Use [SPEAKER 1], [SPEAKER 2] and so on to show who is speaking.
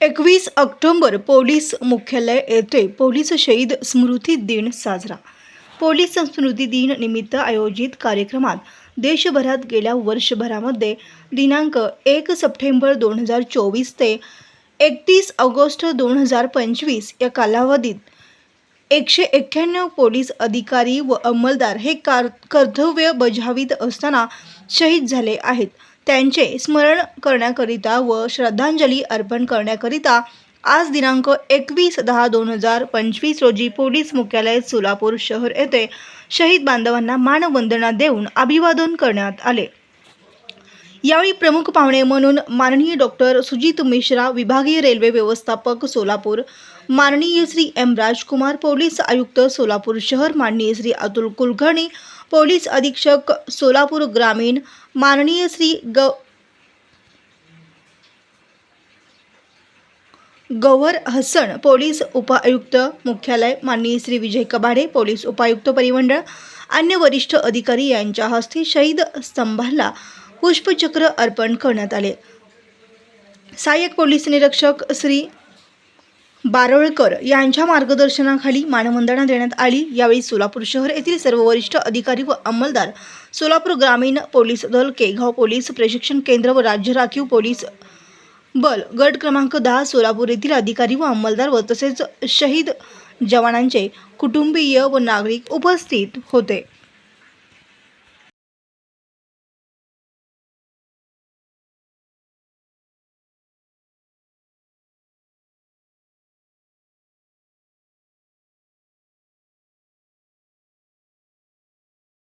[SPEAKER 1] 21 October police मुख्यालय येथे police शहीद स्मृती दिन साजरा. पोलीस स्मृती दिन निमित्त आयोजित कार्यक्रमात देशभरात गेल्या वर्षभरामध्ये दिनांक 1 सप्टेंबर 2024 ते 31 ऑगस्ट 2025 या कालावधीत 191 पोलीस अधिकारी व अंमलदार हे कर्तव्य बजावित असताना शहीद झाले आहेत. त्यांचे स्मरण करण्याकरिता व श्रद्धांजली अर्पण करण्याकरिता आज दिनांक 21/10/2025 रोजी पोलीस मुख्यालय सोलापूर शहर येथे शहीद बांधवांना मानवंदना देऊन अभिवादन करण्यात आले. यावेळी प्रमुख पाहुणे म्हणून माननीय डॉक्टर सुजित मिश्रा, विभागीय रेल्वे व्यवस्थापक सोलापूर, माननीय श्री एम राजकुमार, पोलीस आयुक्त सोलापूर शहर, माननीय श्री अतुल कुलकर्णी, पोलीस अधीक्षक सोलापूर ग्रामीण, माननीय श्री गौहर हसन, पोलीस उपायुक्त मुख्यालय, माननीय श्री विजय कबाडे, पोलीस उपायुक्त परिमंडळ, अन्य वरिष्ठ अधिकारी यांच्या हस्ते शहीद स्तंभाला पुष्पचक्र अर्पण करण्यात आले. सहाय्यक पोलीस निरीक्षक श्री बारळकर यांच्या मार्गदर्शनाखाली मानवंदना देण्यात आली. यावेळी सोलापूर शहर येथील सर्व वरिष्ठ अधिकारी व अंमलदार, सोलापूर ग्रामीण पोलीस दल, केगाव पोलीस प्रशिक्षण केंद्र व राज्य राखीव पोलीस बल गट क्रमांक 10 सोलापूर येथील अधिकारी व अंमलदार व तसेच शहीद जवानांचे कुटुंबीय व नागरिक उपस्थित होते.